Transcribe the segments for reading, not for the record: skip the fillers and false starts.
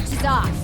Search is off.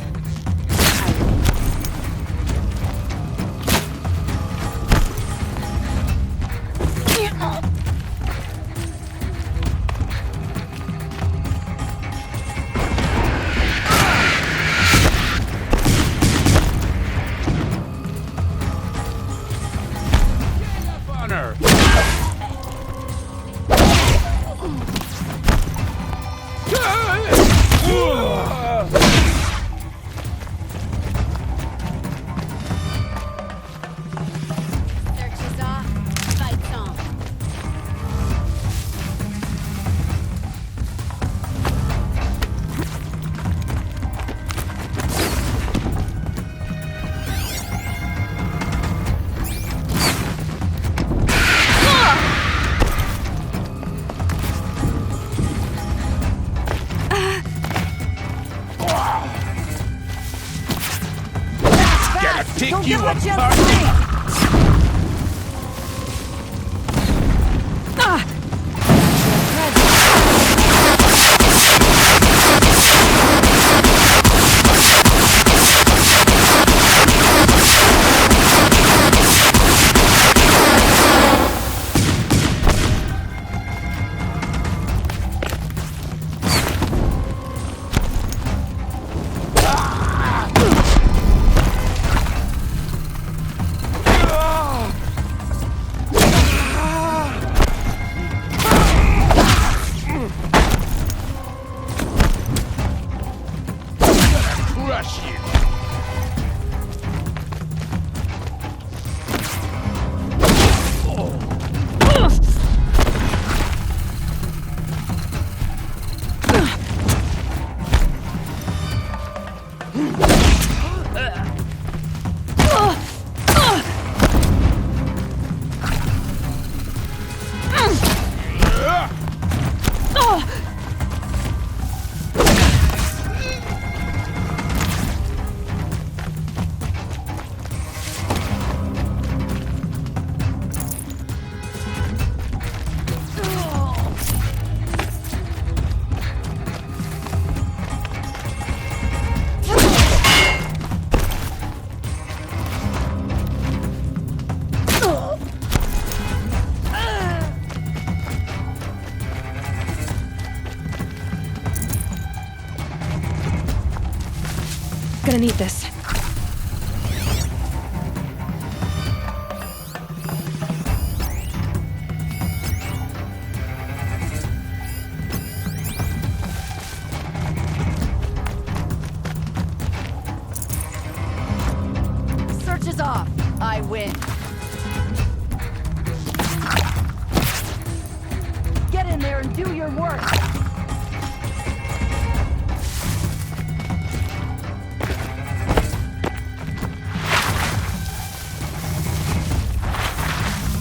Take you apart! Gonna need this. Search is off. I win. Get in there and do your work.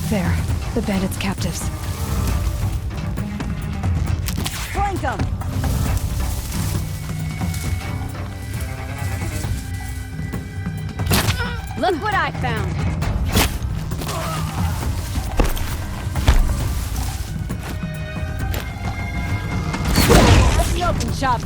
There, the bandits' captives. Flank them! Look what I found! Let me open shop!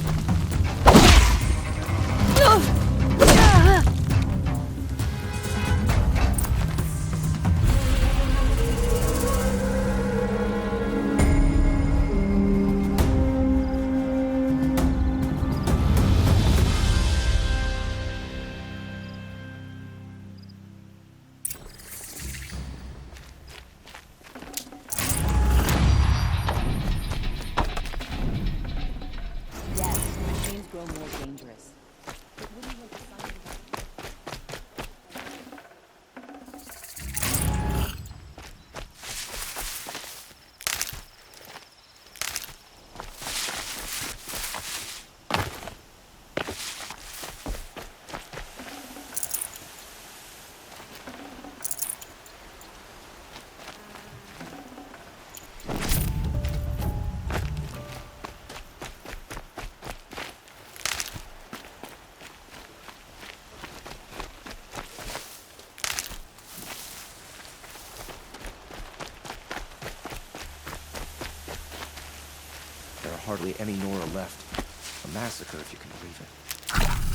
Hardly any Nora left. A massacre, if you can believe it.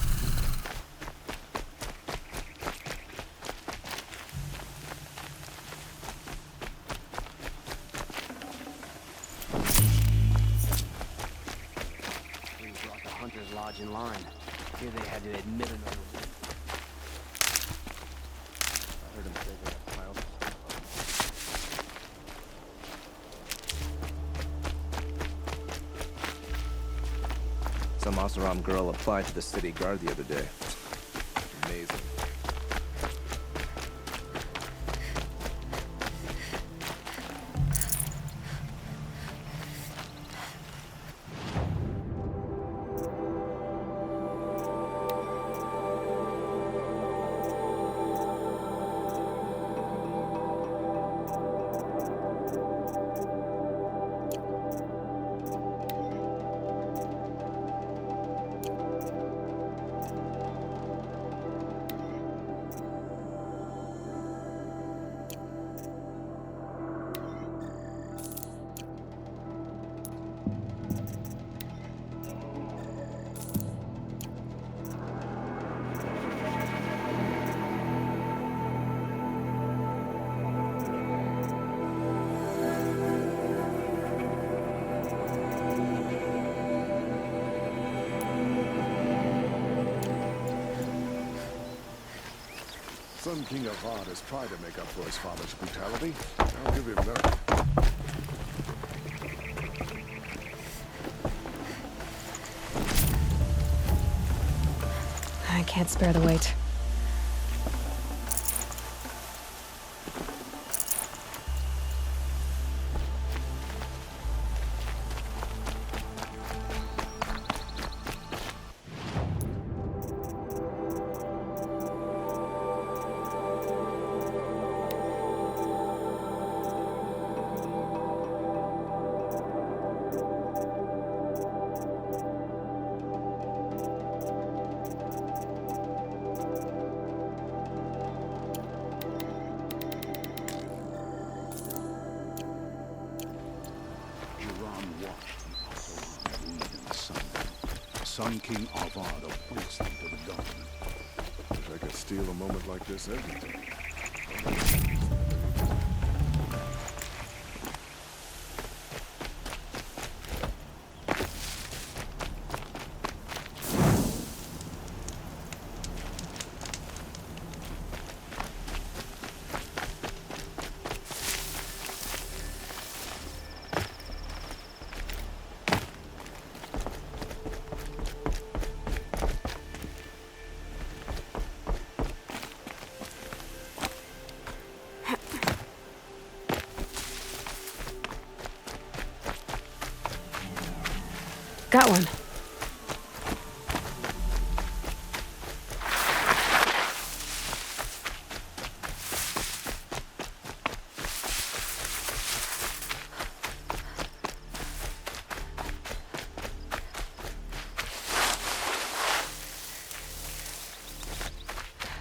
Hunter's Lodge in line. Here they had to admit another one. I heard him say they had piled of stuff. Some Oseram girl applied to the city guard the other day. Amazing. Sun King Avad has tried to make up for his father's brutality. I'll give him that. I can't spare the weight. Sun King Avad appoints them to the government. Wish I could steal a moment like this every day. Got one.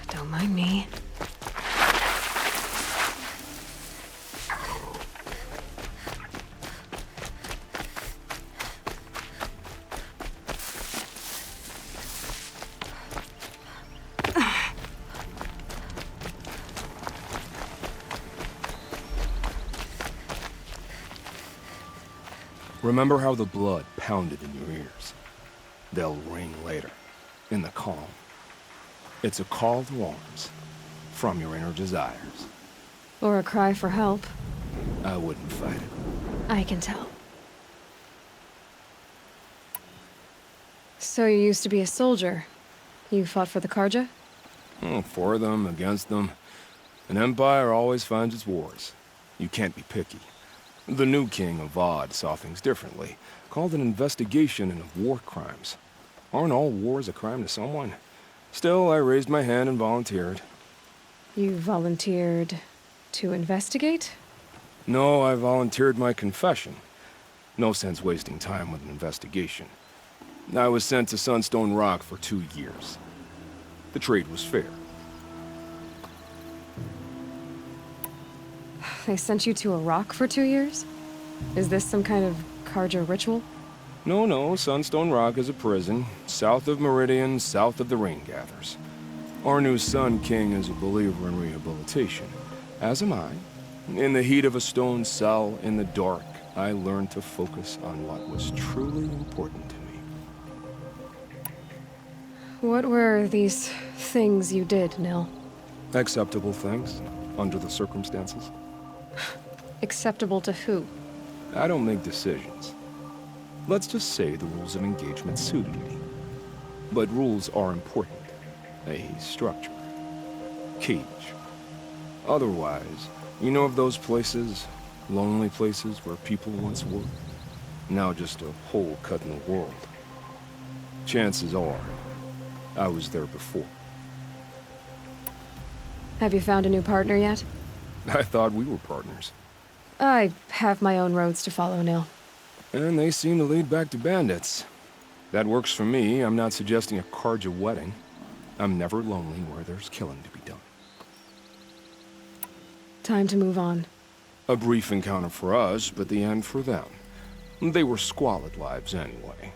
Don't mind me. Remember how the blood pounded in your ears? They'll ring later, in the calm. It's a call to arms, from your inner desires. Or a cry for help. I wouldn't fight it. I can tell. So you used to be a soldier. You fought for the Karja? For them, against them. An empire always finds its wars. You can't be picky. The new king of Avad saw things differently, called an investigation into war crimes. Aren't all wars a crime to someone? Still, I raised my hand and volunteered. You volunteered to investigate? No, I volunteered my confession. No sense wasting time with an investigation. I was sent to Sunstone Rock for 2 years. The trade was fair. They sent you to a rock for 2 years? Is this some kind of Karja ritual? No, Sunstone Rock is a prison, south of Meridian, south of the Rain Gathers. Our new Sun King is a believer in rehabilitation, as am I. In the heat of a stone cell, in the dark, I learned to focus on what was truly important to me. What were these things you did, Nil? Acceptable things, under the circumstances. Acceptable to who? I don't make decisions. Let's just say the rules of engagement suited me. But rules are important. A structure. Cage. Otherwise, you know of those places, lonely places where people once were? Now just a hole cut in the world. Chances are, I was there before. Have you found a new partner yet? I thought we were partners. I have my own roads to follow, Nil. And they seem to lead back to bandits. That works for me. I'm not suggesting a Karja wedding. I'm never lonely where there's killing to be done. Time to move on. A brief encounter for us, but the end for them. They were squalid lives anyway.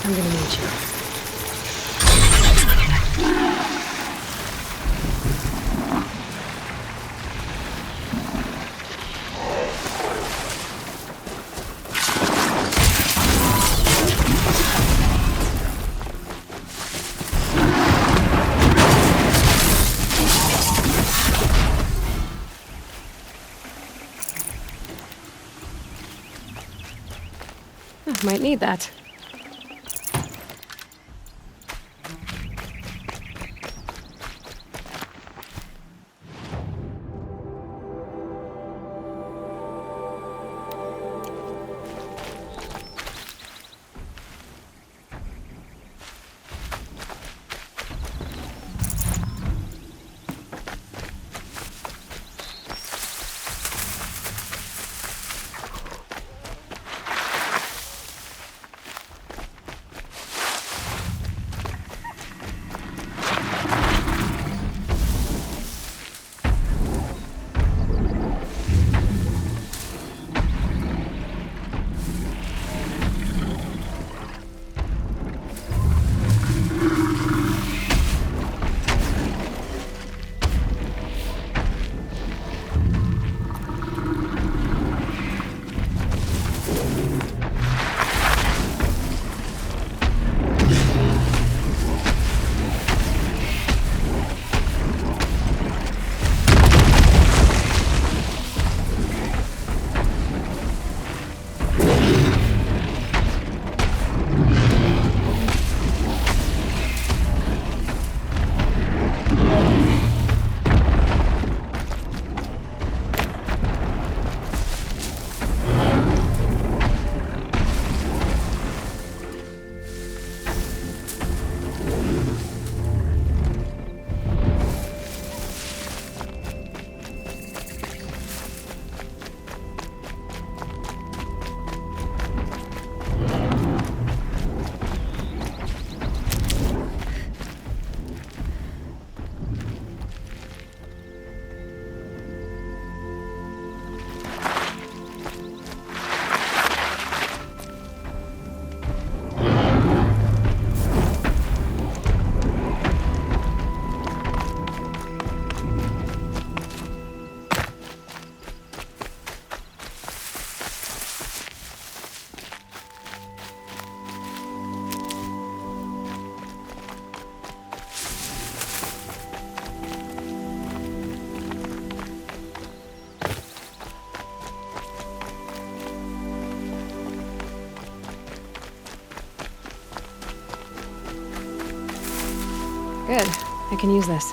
I'm gonna need you. Might need that. Good. I can use this.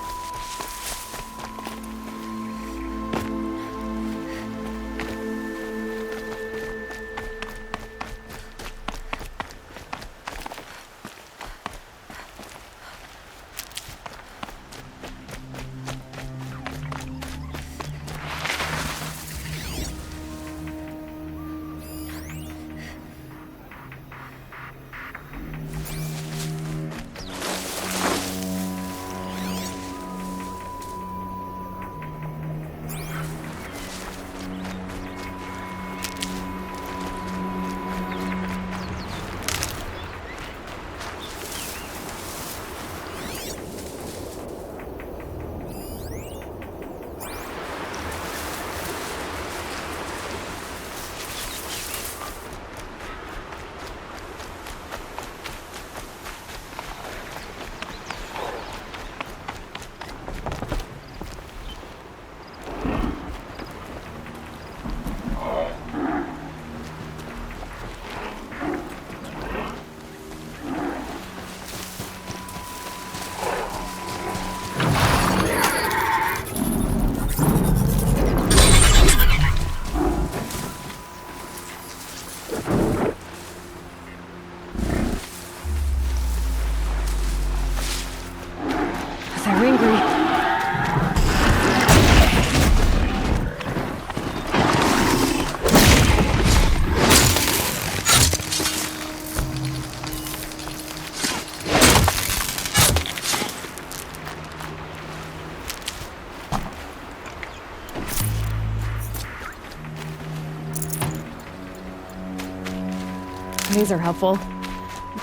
These are helpful.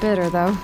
Bitter, though.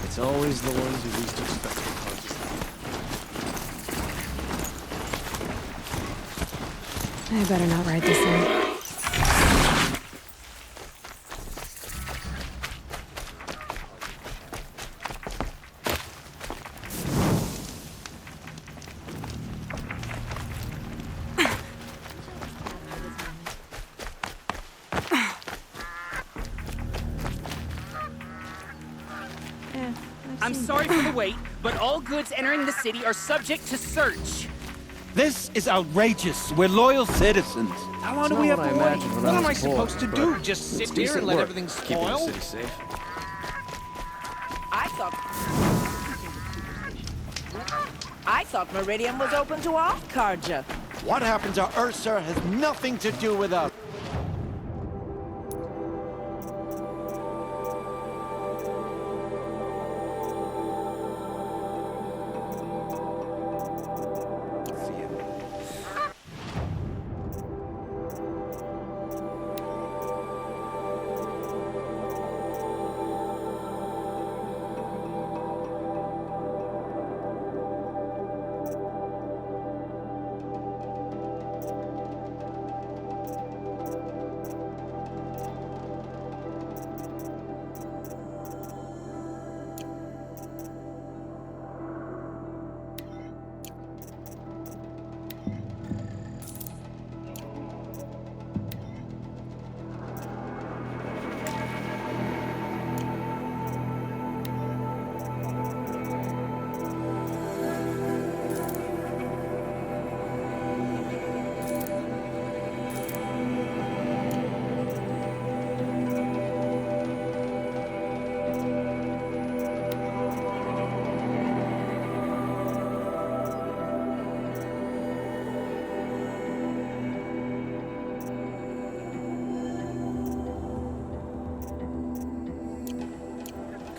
It's always the ones you least expect to cause I better not ride this in. I'm sorry for the wait, but all goods entering the city are subject to search. This is outrageous. We're loyal citizens. How long do we have to wait? What am I supposed to do? Just sit here and let everything Keeping the spoil? city safe. I thought Meridian was open to all Carja. What happened to Ursa has nothing to do with us.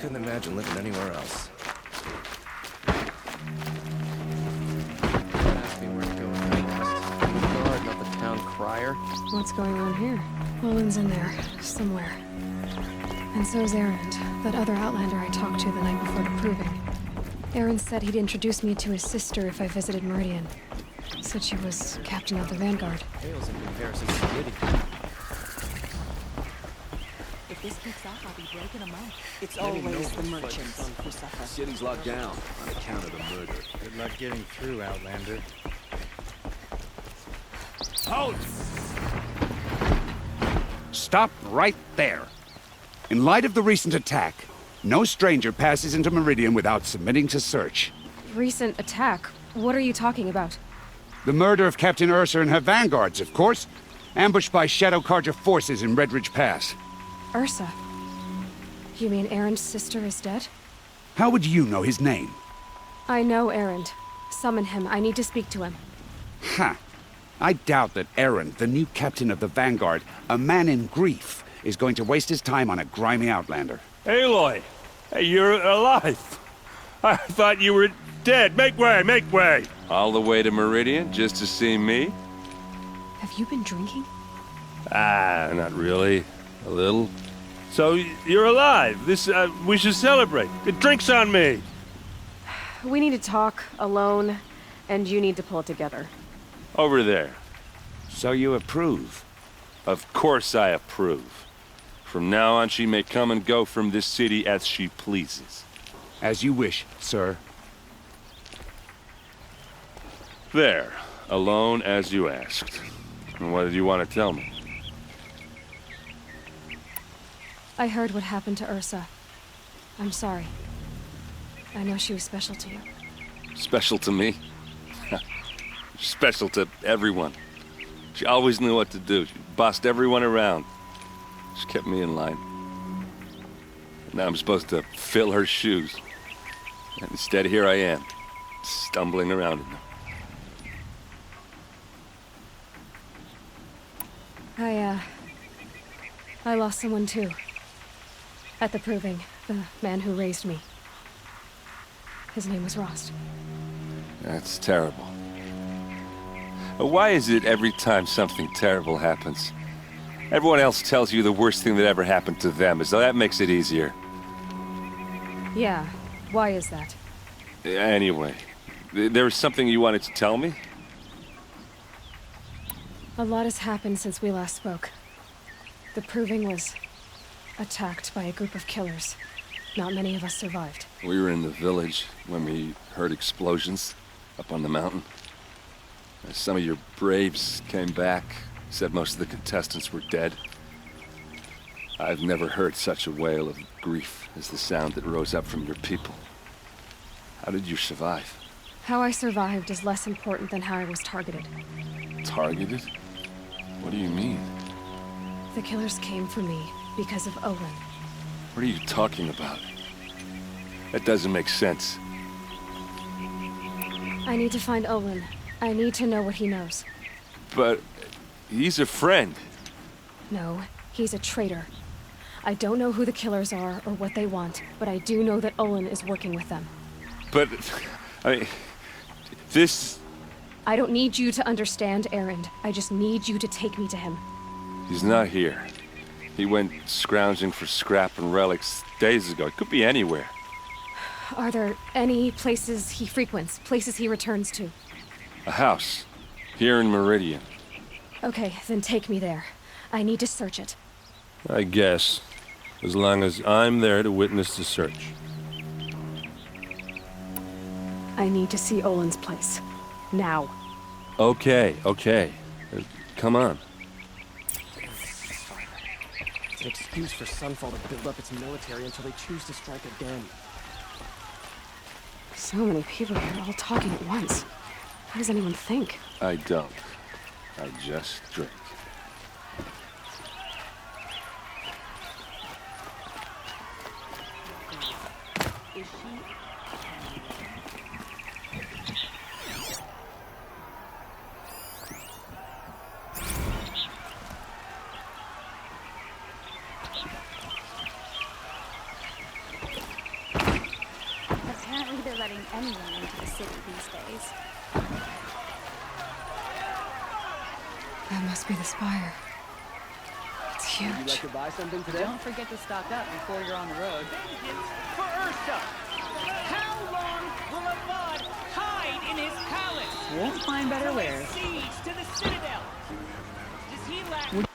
Couldn't imagine living anywhere else. Ask me where to go next. The guard, not the town crier. What's going on here? Owen's in there, somewhere. And so's Erend, that other Outlander I talked to the night before the proving. Erend said he'd introduce me to his sister if I visited Meridian. Said she was captain of the Vanguard. Pales in comparison to Liddy. If this picks up, I'll be breaking them out. It's always the merchants who suffer. City's locked down on account of the murder. Good luck getting through, Outlander. Halt! Stop right there. In light of the recent attack, no stranger passes into Meridian without submitting to search. Recent attack? What are you talking about? The murder of Captain Ursa and her vanguards, of course. Ambushed by Shadow Carja forces in Redridge Pass. Ursa? You mean Erend's sister is dead? How would you know his name? I know Erend. Summon him. I need to speak to him. Ha! I doubt that Erend, the new captain of the Vanguard, a man in grief, is going to waste his time on a grimy Outlander. Aloy! Hey, you're alive! I thought you were dead. Make way, make way! All the way to Meridian just to see me? Have you been drinking? Ah, not really. A little. So, you're alive. We should celebrate. The drink's on me! We need to talk, alone, and you need to pull it together. Over there. So you approve? Of course I approve. From now on, she may come and go from this city as she pleases. As you wish, sir. There. Alone as you asked. And what did you want to tell me? I heard what happened to Ursa. I'm sorry. I know she was special to you. Special to me? Special to everyone. She always knew what to do. She bossed everyone around. She kept me in line. Now I'm supposed to fill her shoes. And instead, here I am, stumbling around in them. I lost someone too. At the proving, the man who raised me. His name was Rost. That's terrible. Why is it every time something terrible happens, everyone else tells you the worst thing that ever happened to them, as though that makes it easier? Yeah, why is that? Anyway, there was something you wanted to tell me? A lot has happened since we last spoke. The proving was attacked by a group of killers. Not many of us survived. We were in the village when we heard explosions up on the mountain. Some of your braves came back, said most of the contestants were dead. I've never heard such a wail of grief as the sound that rose up from your people. How did you survive? How I survived is less important than how I was targeted. Targeted? What do you mean? The killers came for me because of Olin. What are you talking about? That doesn't make sense. I need to find Olin. I need to know what he knows. But he's a friend. No, he's a traitor. I don't know who the killers are or what they want, but I do know that Olin is working with them. But, this... I don't need you to understand, Erend. I just need you to take me to him. He's not here. He went scrounging for scrap and relics days ago. It could be anywhere. Are there any places he frequents, places he returns to? A house. Here in Meridian. Okay, then take me there. I need to search it. I guess. As long as I'm there to witness the search. I need to see Olin's place. Now. Okay. Come on. It's an excuse for Sunfall to build up its military until they choose to strike again. So many people here all talking at once. How does anyone think? I don't. I just drink. Is she? Apparently they're letting anyone into the city these days. That must be the spire. It's huge. Would you like to buy something today? Don't forget to stock up before you're on the road. Vengeance for Ursa! How long will Avad hide in his palace? Won't find better wares. Siege to the Citadel. Does he lack... Would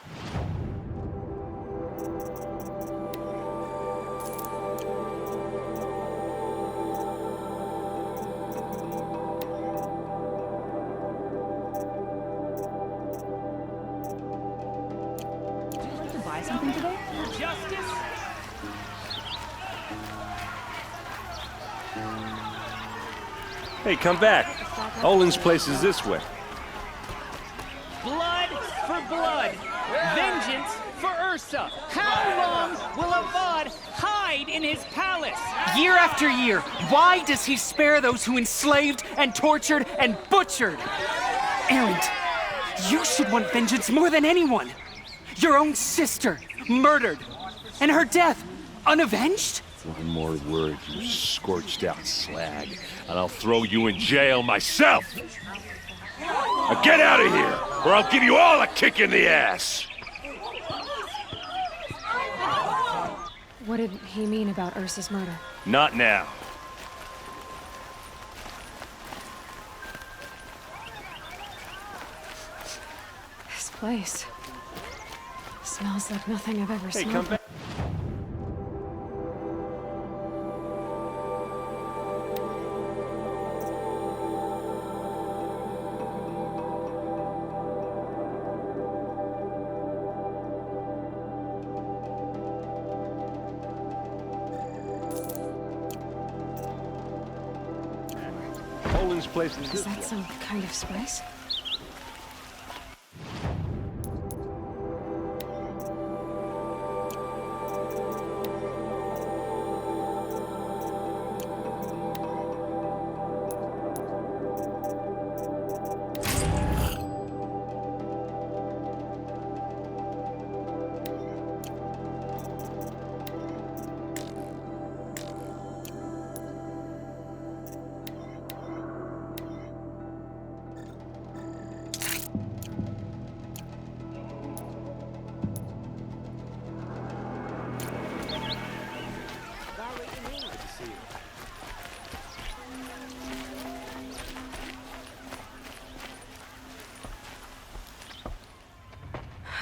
you like to buy something today? Justice? Hey, come back. Olin's place is this way. Blood for blood. Vengeance for Ursa. How long will Avad hide in his palace? Year after year, why does he spare those who enslaved and tortured and butchered? Erend, you should want vengeance more than anyone. Your own sister, murdered. And her death, unavenged? One more word, you scorched out slag, and I'll throw you in jail myself! Now get out of here, or I'll give you all a kick in the ass! What did he mean about Ursa's murder? Not now. This place. Smells like nothing I've ever smelled. come back. Poland's place is Is that some kind of spice?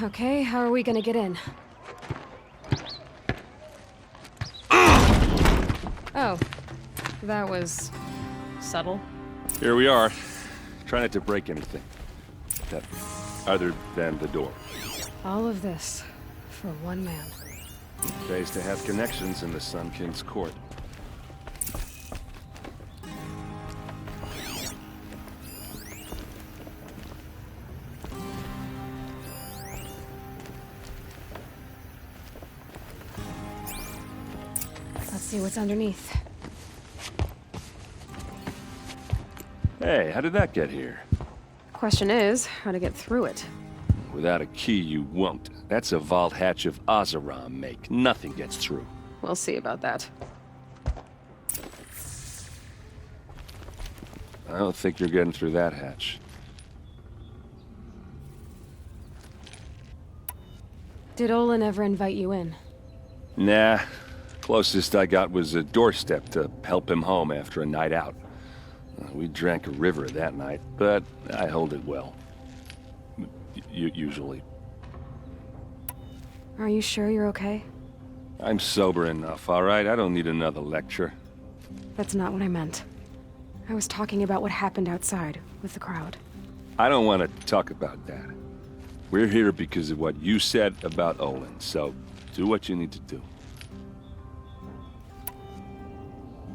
Okay, how are we gonna get in? Oh, that was subtle. Here we are. Try not to break anything. That, other than the door. All of this for one man. Pays to have connections in the Sun King's court. Let's see what's underneath. Hey, how did that get here? Question is, how to get through it. Without a key, you won't. That's a vault hatch of Ozeram make. Nothing gets through. We'll see about that. I don't think you're getting through that hatch. Did Olin ever invite you in? Nah. Closest I got was a doorstep to help him home after a night out. We drank a river that night, but I hold it well. Usually. Are you sure you're okay? I'm sober enough, all right? I don't need another lecture. That's not what I meant. I was talking about what happened outside with the crowd. I don't want to talk about that. We're here because of what you said about Olin, so do what you need to do.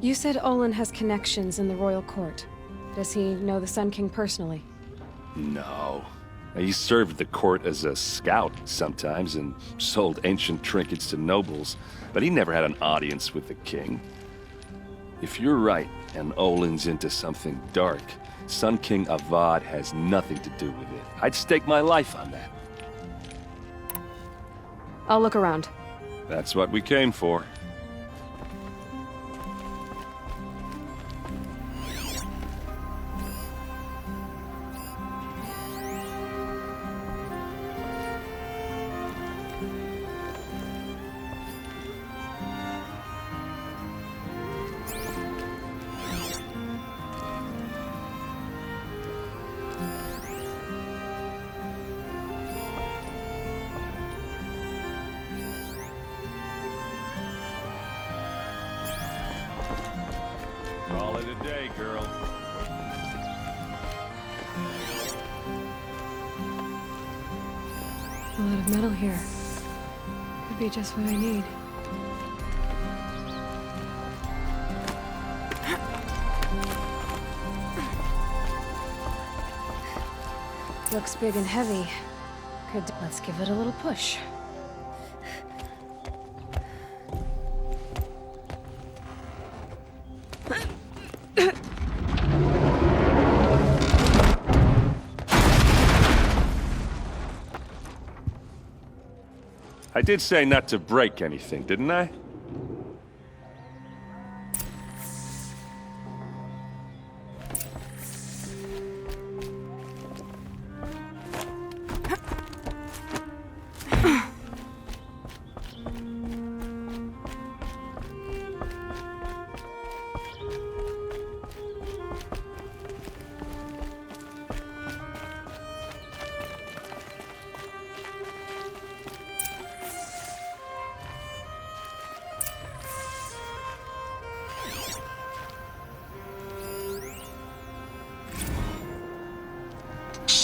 You said Olin has connections in the royal court. Does he know the Sun King personally? No. He served the court as a scout sometimes and sold ancient trinkets to nobles, but he never had an audience with the king. If you're right and Olin's into something dark, Sun King Avad has nothing to do with it. I'd stake my life on that. I'll look around. That's what we came for. Call it a day, girl. A lot of metal here. Could be just what I need. Looks big and heavy. Let's give it a little push. I did say not to break anything, didn't I?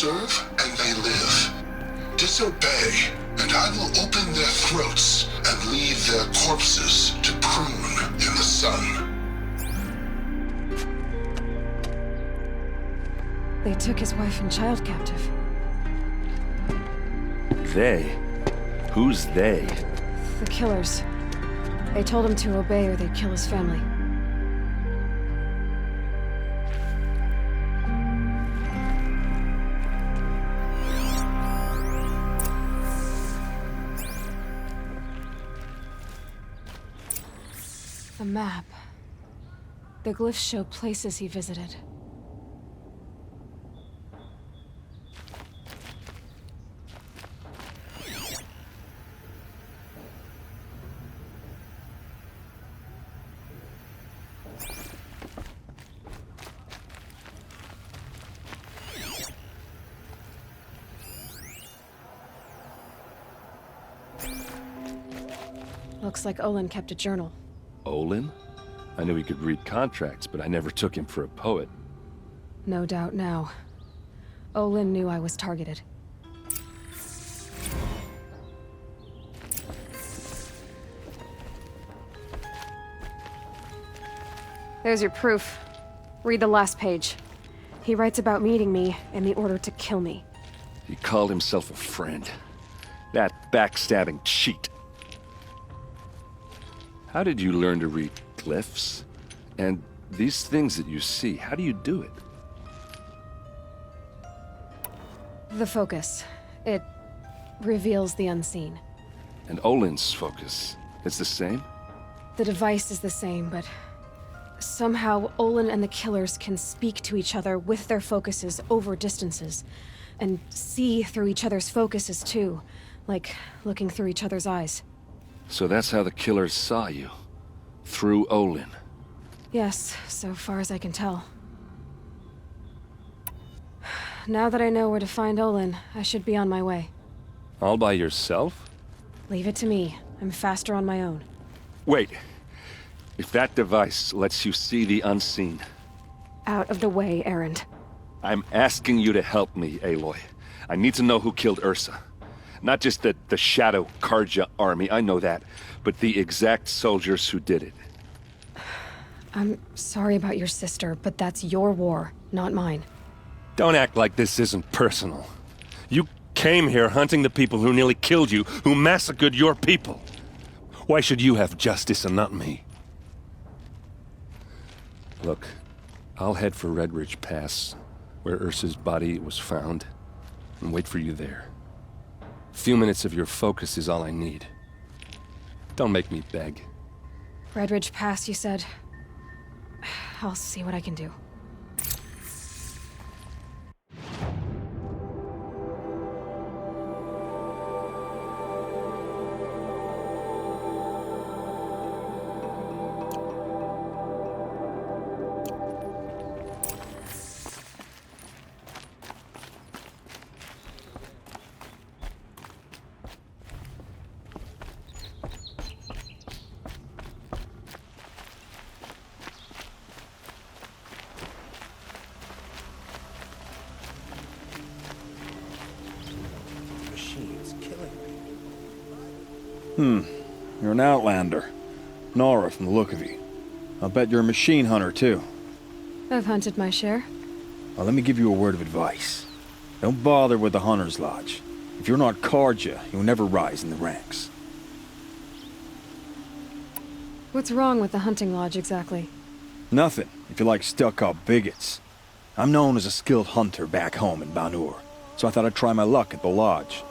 serve and they live. Disobey, and I will open their throats and leave their corpses to prune in the sun. They took his wife and child captive. They? Who's they? The killers. They told him to obey or they'd kill his family. The map. The glyphs show places he visited. Looks like Olin kept a journal. Olin? I knew he could read contracts, but I never took him for a poet. No doubt now. Olin knew I was targeted. There's your proof. Read the last page. He writes about meeting me in the order to kill me. He called himself a friend. That backstabbing cheat. How did you learn to read glyphs? And these things that you see, how do you do it? The focus. It reveals the unseen. And Olin's focus, it's the same? The device is the same, but somehow Olin and the killers can speak to each other with their focuses over distances. And see through each other's focuses too, like looking through each other's eyes. So that's how the killers saw you. Through Olin. Yes, so far as I can tell. Now that I know where to find Olin, I should be on my way. All by yourself? Leave it to me. I'm faster on my own. Wait. If that device lets you see the unseen... Out of the way, errand. I'm asking you to help me, Aloy. I need to know who killed Ursa. Not just the Shadow Karja army, I know that, but the exact soldiers who did it. I'm sorry about your sister, but that's your war, not mine. Don't act like this isn't personal. You came here hunting the people who nearly killed you, who massacred your people. Why should you have justice and not me? Look, I'll head for Red Ridge Pass, where Ursa's body was found, and wait for you there. A few minutes of your focus is all I need. Don't make me beg. Red Ridge Pass, you said? I'll see what I can do. You're an outlander. Nora from the look of you. I'll bet you're a machine hunter, too. I've hunted my share. Well, let me give you a word of advice. Don't bother with the Hunter's Lodge. If you're not Karja, you'll never rise in the ranks. What's wrong with the hunting lodge, exactly? Nothing, if you like stuck-up bigots. I'm known as a skilled hunter back home in Banur, so I thought I'd try my luck at the lodge.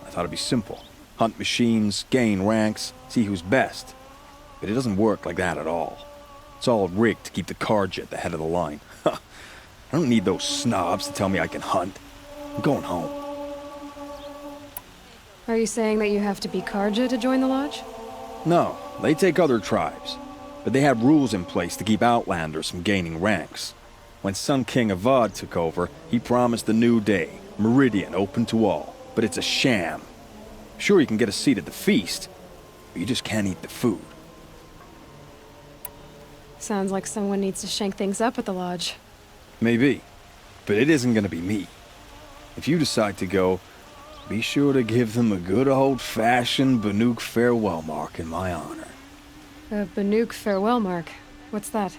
I thought it'd be simple. Hunt machines, gain ranks, see who's best. But it doesn't work like that at all. It's all rigged to keep the Karja at the head of the line. I don't need those snobs to tell me I can hunt. I'm going home. Are you saying that you have to be Karja to join the lodge? No, they take other tribes. But they have rules in place to keep outlanders from gaining ranks. When Sun King Avad took over, he promised a new day, Meridian open to all. But it's a sham. Sure, you can get a seat at the feast, but you just can't eat the food. Sounds like someone needs to shank things up at the lodge. Maybe, but it isn't gonna be me. If you decide to go, be sure to give them a good old-fashioned Banuk farewell mark in my honor. A Banuk farewell mark? What's that?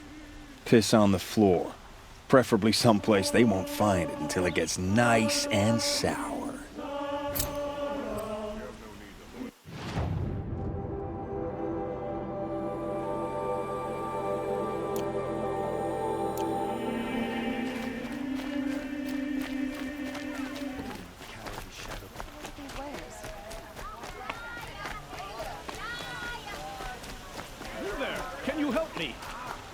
Piss on the floor. Preferably someplace they won't find it until it gets nice and sour.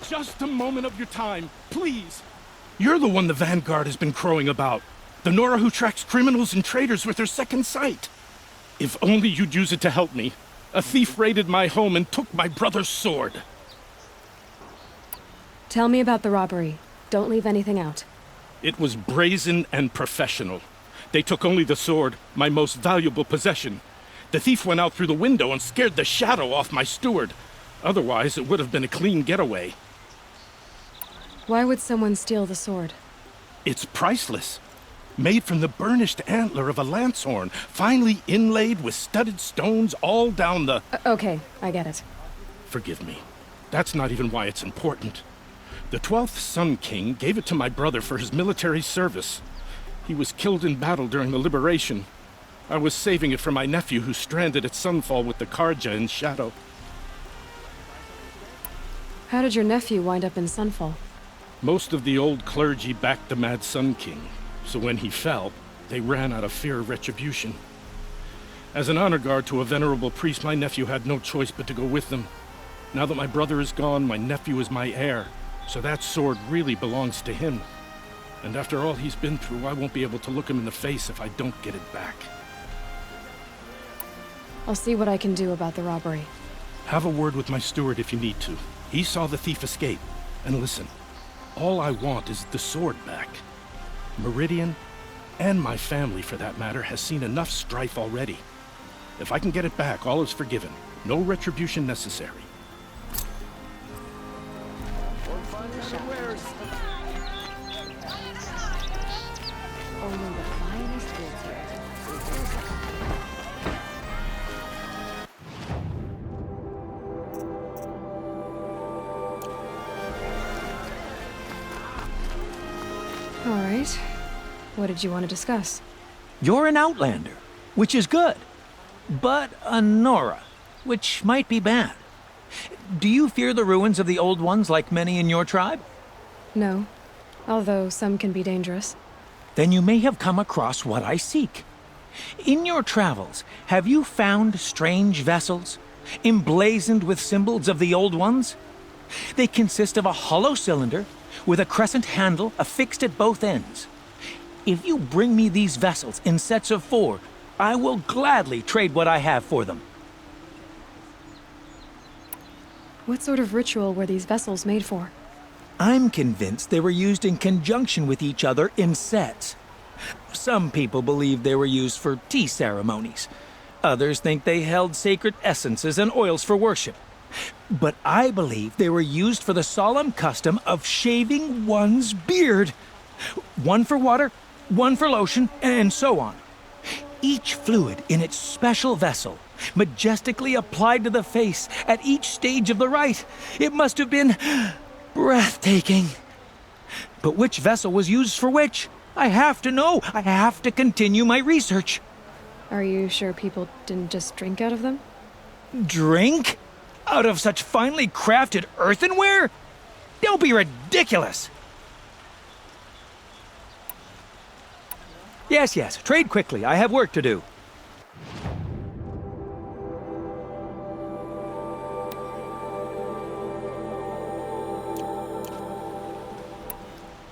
Just a moment of your time, please. You're the one the Vanguard has been crowing about. The Nora who tracks criminals and traitors with her second sight. If only you'd use it to help me. A thief raided my home and took my brother's sword. Tell me about the robbery. Don't leave anything out. It was brazen and professional. They took only the sword, my most valuable possession. The thief went out through the window and scared the shadow off my steward. Otherwise, it would have been a clean getaway. Why would someone steal the sword? It's priceless. Made from the burnished antler of a lancehorn, finely inlaid with studded stones all down the... Okay, I get it. Forgive me. That's not even why it's important. The 12th Sun King gave it to my brother for his military service. He was killed in battle during the liberation. I was saving it for my nephew who's stranded at Sunfall with the Karja in Shadow. How did your nephew wind up in Sunfall? Most of the old clergy backed the Mad Sun King, so when he fell, they ran out of fear of retribution. As an honor guard to a venerable priest, my nephew had no choice but to go with them. Now that my brother is gone, my nephew is my heir, so that sword really belongs to him. And after all he's been through, I won't be able to look him in the face if I don't get it back. I'll see what I can do about the robbery. Have a word with my steward if you need to. He saw the thief escape. And listen, all I want is the sword back. Meridian, and my family for that matter, has seen enough strife already. If I can get it back, all is forgiven. No retribution necessary. Only the finest goods here. All right. What did you want to discuss? You're an outlander, which is good. But a Nora, which might be bad. Do you fear the ruins of the old ones like many in your tribe? No. Although some can be dangerous. Then you may have come across what I seek. In your travels, have you found strange vessels, emblazoned with symbols of the old ones? They consist of a hollow cylinder with a crescent handle affixed at both ends. If you bring me these vessels in sets of 4, I will gladly trade what I have for them. What sort of ritual were these vessels made for? I'm convinced they were used in conjunction with each other in sets. Some people believe they were used for tea ceremonies. Others think they held sacred essences and oils for worship. But I believe they were used for the solemn custom of shaving one's beard. One for water, one for lotion, and so on. Each fluid in its special vessel, majestically applied to the face at each stage of the rite. It must have been breathtaking. But which vessel was used for which? I have to know. I have to continue my research. Are you sure people didn't just drink out of them? Drink? Out of such finely crafted earthenware? Don't be ridiculous! Yes, trade quickly. I have work to do.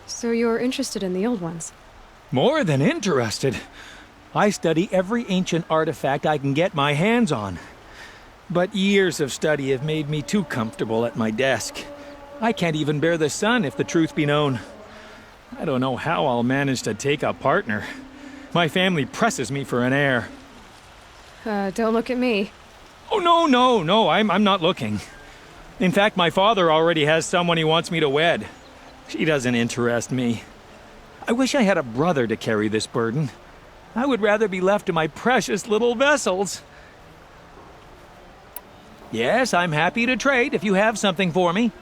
So you're interested in the old ones? More than interested. I study every ancient artifact I can get my hands on. But years of study have made me too comfortable at my desk. I can't even bear the sun, if the truth be known. I don't know how I'll manage to take a partner. My family presses me for an heir. Don't look at me. Oh, no, I'm not looking. In fact, my father already has someone he wants me to wed. She doesn't interest me. I wish I had a brother to carry this burden. I would rather be left to my precious little vessels. Yes, I'm happy to trade if you have something for me.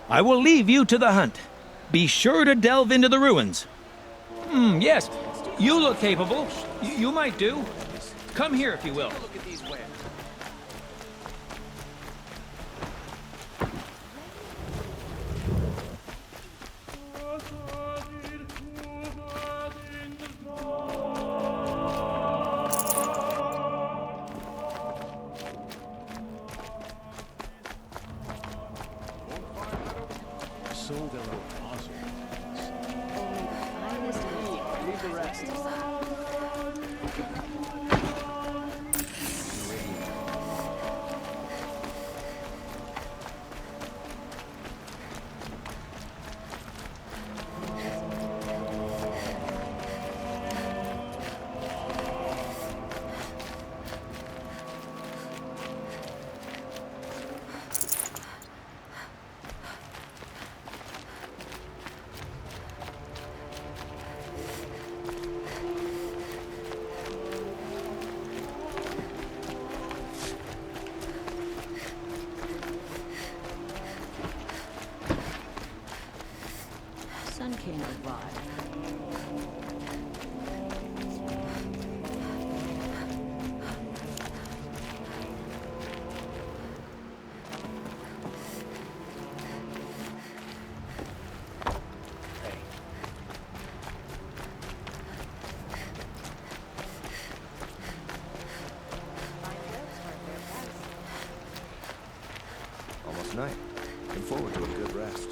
I will leave you to the hunt. Be sure to delve into the ruins. Yes, you look capable. You might do. Come here if you will. Look at these wares. So there are awesome. Leave the rest. Sun King arrived. Almost night. Looking forward to a good rest.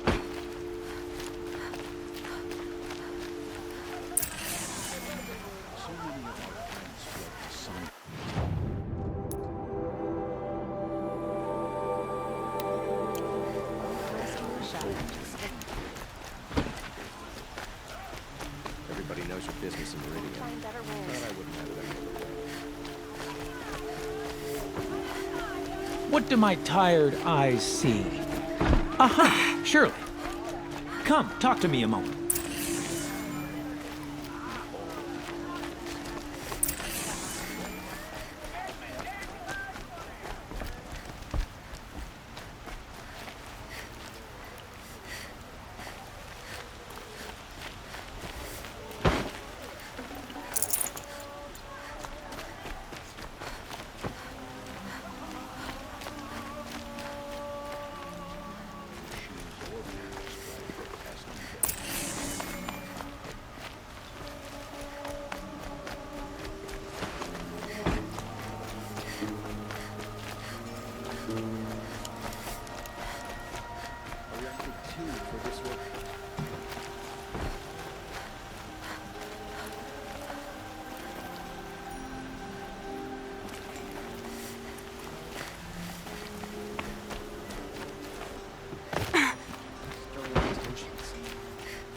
Everybody knows your business in Meridian. Thought I wouldn't have it any other way. What do my tired eyes see? Aha, surely. Come, talk to me a moment.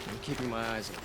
I'm keeping my eyes open.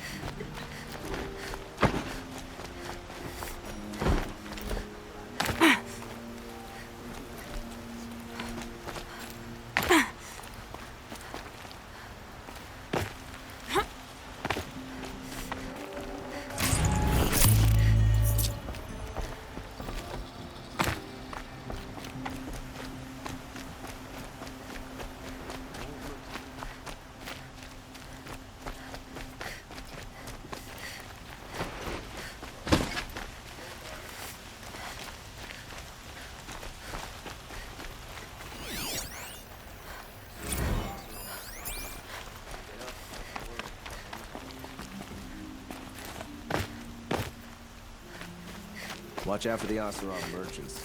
Watch out for the Oseram merchants.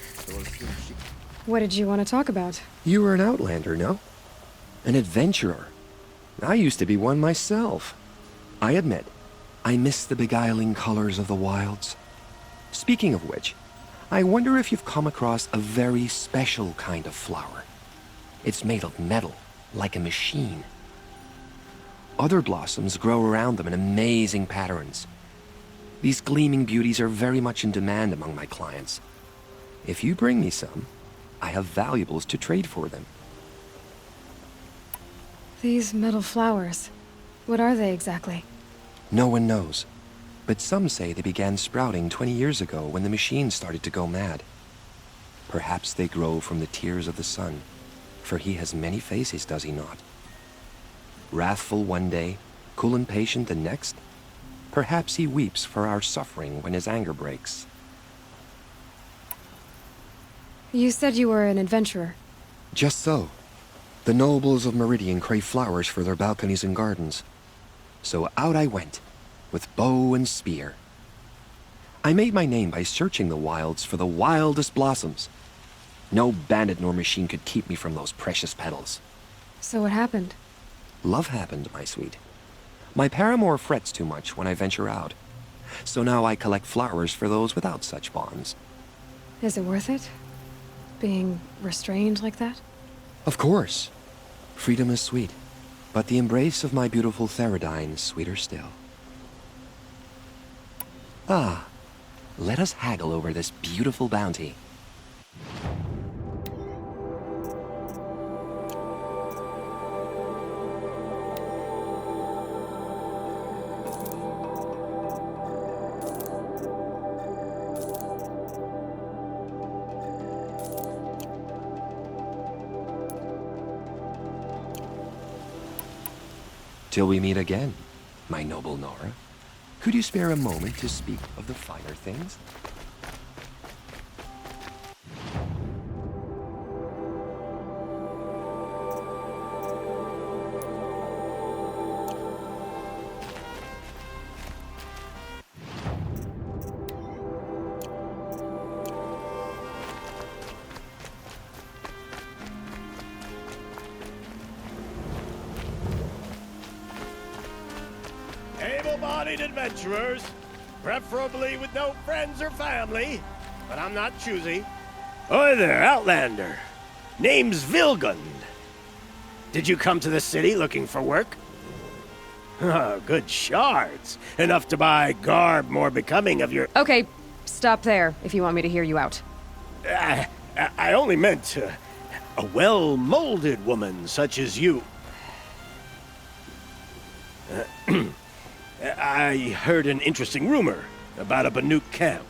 What did you want to talk about? You were an outlander, no? An adventurer. I used to be one myself. I admit, I miss the beguiling colors of the wilds. Speaking of which, I wonder if you've come across a very special kind of flower. It's made of metal, like a machine. Other blossoms grow around them in amazing patterns. These gleaming beauties are very much in demand among my clients. If you bring me some, I have valuables to trade for them. These metal flowers, what are they exactly? No one knows, but some say they began sprouting 20 years ago when the machine started to go mad. Perhaps they grow from the tears of the sun, for he has many faces, does he not? Wrathful one day, cool and patient the next. Perhaps he weeps for our suffering when his anger breaks. You said you were an adventurer. Just so. The nobles of Meridian crave flowers for their balconies and gardens. So out I went, with bow and spear. I made my name by searching the wilds for the wildest blossoms. No bandit nor machine could keep me from those precious petals. So what happened? Love happened, my sweet. My paramour frets too much when I venture out. So now I collect flowers for those without such bonds. Is it worth it? Being restrained like that? Of course. Freedom is sweet, but the embrace of my beautiful Theradine is sweeter still. Ah, let us haggle over this beautiful bounty. Till we meet again, my noble Nora. Could you spare a moment to speak of the finer things? Able-bodied adventurers, preferably with no friends or family, but I'm not choosy. Oi there, Outlander. Name's Vilgund. Did you come to the city looking for work? Oh, good shards. Enough to buy garb more becoming of your... Okay, stop there if you want me to hear you out. I only meant a well-molded woman such as you. I heard an interesting rumor about a Banuk camp.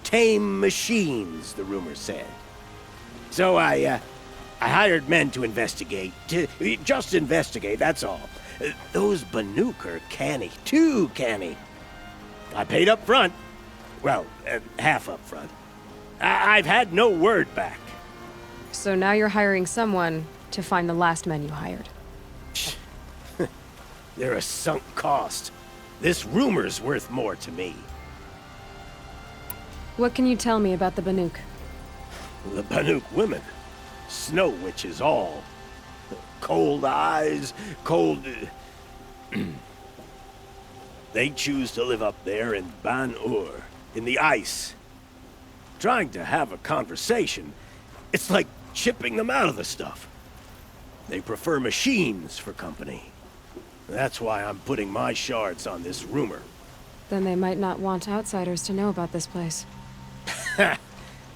Tame machines, the rumor said. So I hired men to investigate. Just investigate, that's all. Those Banuk are canny. Too canny. I paid up front. Well, half up front. I've had no word back. So now you're hiring someone to find the last men you hired. They're a sunk cost. This rumor's worth more to me. What can you tell me about the Banuk? The Banuk women. Snow witches all. Cold eyes, cold... They choose to live up there in Ban-Ur, in the ice. Trying to have a conversation, it's like chipping them out of the stuff. They prefer machines for company. That's why I'm putting my shards on this rumor. Then they might not want outsiders to know about this place.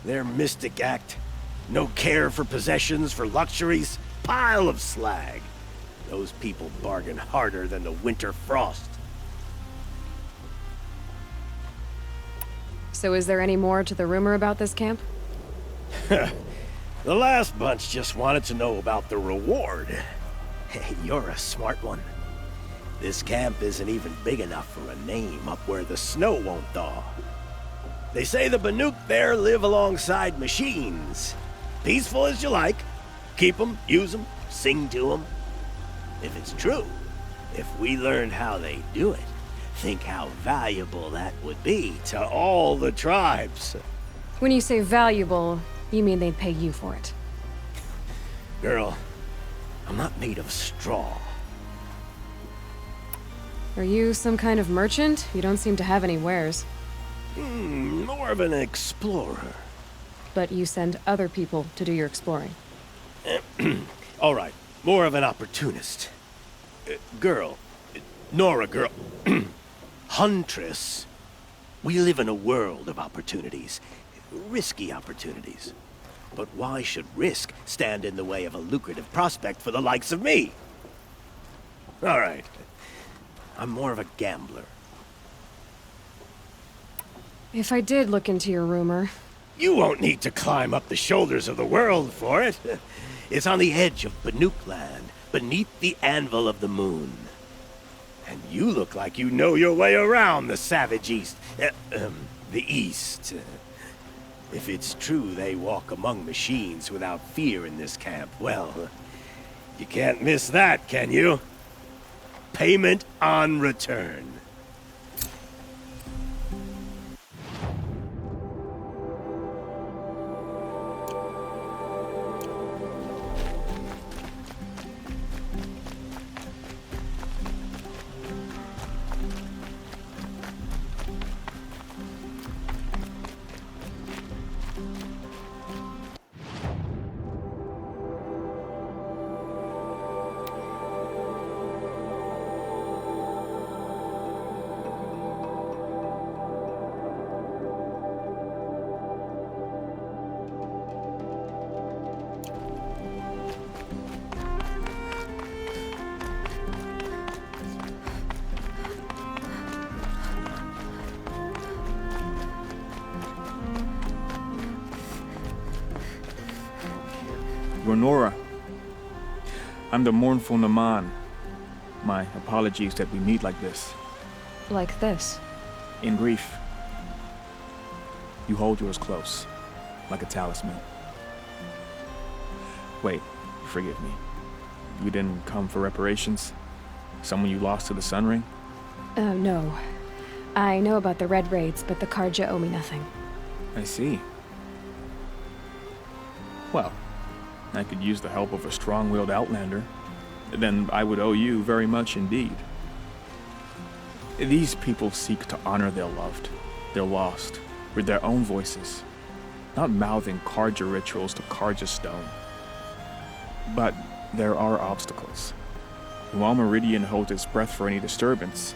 Their mystic act. No care for possessions, for luxuries. Pile of slag. Those people bargain harder than the winter frost. So is there any more to the rumor about this camp? The last bunch just wanted to know about the reward. Hey, you're a smart one. This camp isn't even big enough for a name up where the snow won't thaw. They say the Banuk there live alongside machines. Peaceful as you like. Keep them, use them, sing to them. If it's true, if we learned how they do it, think how valuable that would be to all the tribes. When you say valuable, you mean they'd pay you for it. Girl, I'm not made of straw. Are you some kind of merchant? You don't seem to have any wares. More of an explorer. but you send other people to do your exploring. All right, more of an opportunist. Girl. Nora girl. Huntress. We live in a world of opportunities. Risky opportunities. But why should risk stand in the way of a lucrative prospect for the likes of me? All right. I'm more of a gambler. If I did look into your rumor... You won't need to climb up the shoulders of the world for it. It's on the edge of Banuk land, beneath the anvil of the moon. And you look like you know your way around the savage east. The east. If it's true they walk among machines without fear in this camp, well, you can't miss that, can you? Payment on return. Nora. I'm the mournful Naman. My apologies that we meet like this. Like this? In grief. You hold yours close, like a talisman. Wait, forgive me. You didn't come for reparations? Someone you lost to the Sun Ring? No. I know about the Red Raids, but the Karja owe me nothing. I see. Well, I could use the help of a strong-willed outlander. Then I would owe you very much indeed. These people seek to honor their loved, their lost, with their own voices, not mouthing Karja rituals to Karja stone. But there are obstacles. While Meridian holds its breath for any disturbance,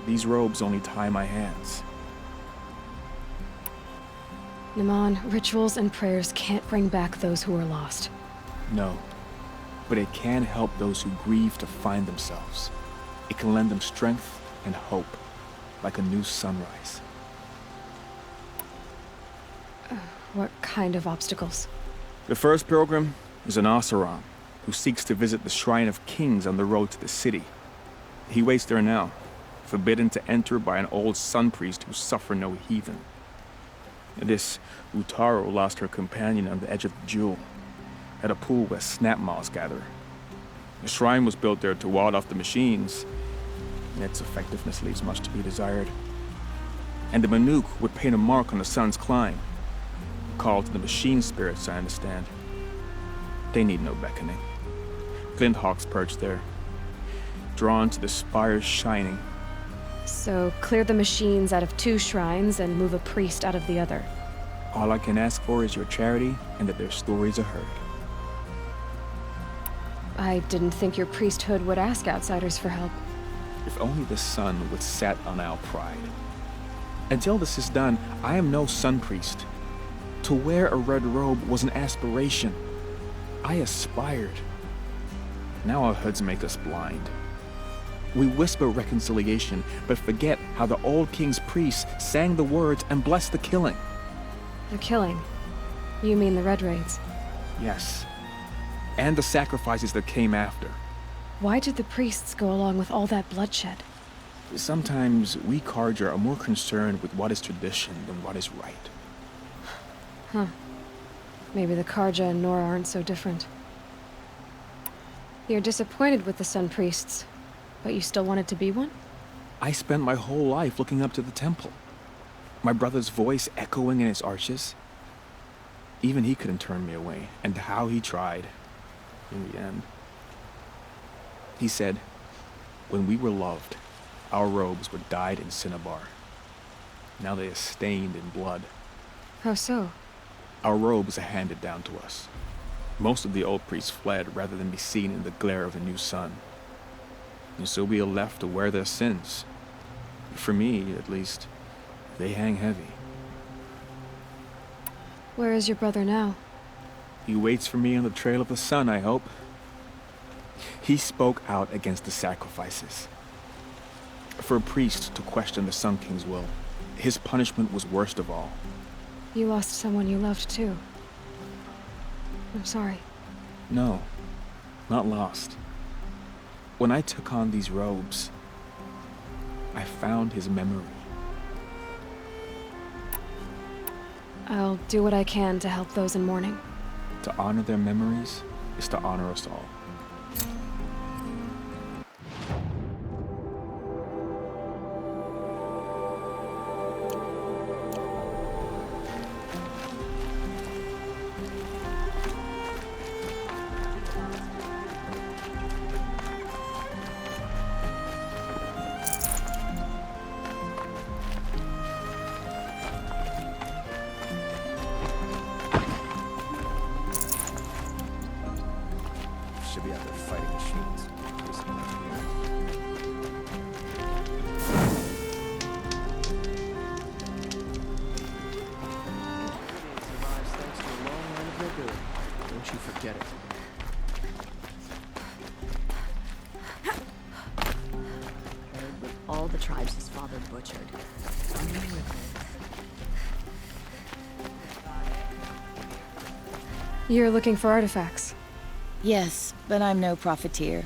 these robes only tie my hands. Naman, rituals and prayers can't bring back those who are lost. No, but it can help those who grieve to find themselves. It can lend them strength and hope, like a new sunrise. What kind of obstacles? The first pilgrim is an Oseram, who seeks to visit the Shrine of Kings on the road to the city. He waits there now, forbidden to enter by an old sun priest who suffer no heathen. This Utaro lost her companion on the edge of the Jewel, at a pool where snap moths gather. The shrine was built there to ward off the machines, and its effectiveness leaves much to be desired. And the Banuk would paint a mark on the sun's climb, called to the machine spirits, I understand. They need no beckoning. Glinthawks perch there, drawn to the spire's shining. So, clear the machines out of 2 shrines and move a priest out of the other. All I can ask for is your charity and that their stories are heard. I didn't think your priesthood would ask outsiders for help. If only the sun would set on our pride. Until this is done, I am no sun priest. To wear a red robe was an aspiration. I aspired. Now our hoods make us blind. We whisper reconciliation, but forget how the old king's priests sang the words and blessed the killing. The killing? You mean the Red Raids? Yes. And the sacrifices that came after. Why did the priests go along with all that bloodshed? Sometimes we Karja are more concerned with what is tradition than what is right. Huh. Maybe the Karja and Nora aren't so different. You're disappointed with the Sun Priests, but you still wanted to be one? I spent my whole life looking up to the temple. My brother's voice echoing in its arches. Even he couldn't turn me away, and how he tried, in the end. He said, when we were loved, our robes were dyed in cinnabar. Now they are stained in blood. How so? Our robes are handed down to us. Most of the old priests fled rather than be seen in the glare of the new sun. And so we are left to wear their sins. For me, at least, they hang heavy. Where is your brother now? He waits for me on the trail of the sun, I hope. He spoke out against the sacrifices. For a priest to question the Sun King's will, his punishment was worst of all. You lost someone you loved too. I'm sorry. No, not lost. When I took on these robes, I found his memory. I'll do what I can to help those in mourning. To honor their memories is to honor us all. Should be out there fighting machines. Survives thanks to a long line of nobility. Don't you forget it. Heard with all the tribes his father butchered. You're looking for artifacts. Yes, but I'm no profiteer.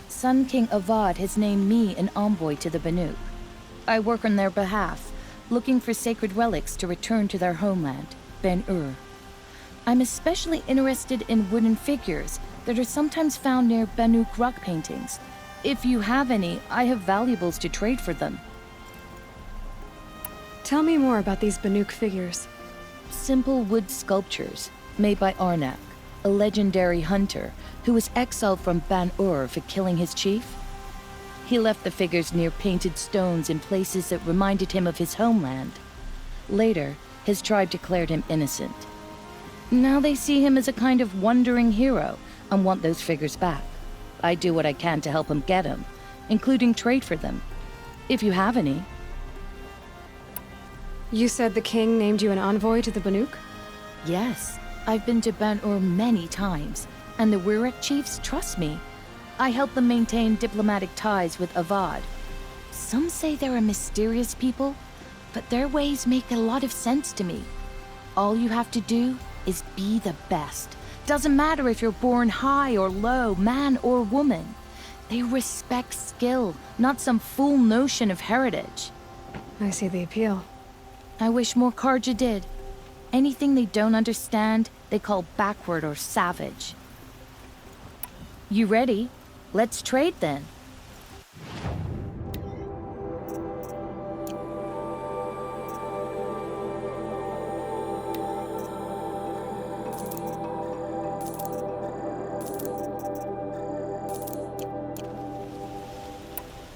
Sun King Avad has named me an envoy to the Banuk. I work on their behalf, looking for sacred relics to return to their homeland, Ben-Ur. I'm especially interested in wooden figures that are sometimes found near Banuk rock paintings. If you have any, I have valuables to trade for them. Tell me more about these Banuk figures. Simple wood sculptures made by Arnak, a legendary hunter who was exiled from Ban-Ur for killing his chief. He left the figures near painted stones in places that reminded him of his homeland. Later, his tribe declared him innocent. Now they see him as a kind of wandering hero and want those figures back. I do what I can to help him get them, including trade for them, if you have any. You said the king named you an envoy to the Banuk? Yes. I've been to Ban-Ur many times, and the Wirek chiefs trust me. I help them maintain diplomatic ties with Avad. Some say they're a mysterious people, but their ways make a lot of sense to me. All you have to do is be the best. Doesn't matter if you're born high or low, man or woman. They respect skill, not some fool notion of heritage. I see the appeal. I wish more Karja did. Anything they don't understand, they call backward or savage. You ready? Let's trade then.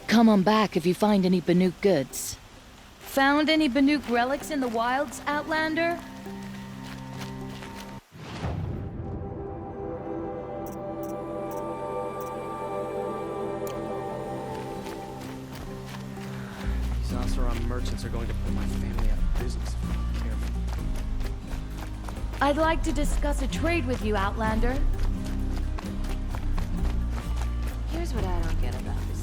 Come on back if you find any Banuk goods. Found any Banuk relics in the wilds, Outlander? These Oseram merchants are going to put my family out of business if I'm not careful. I'd like to discuss a trade with you, Outlander. Here's what I don't get about this.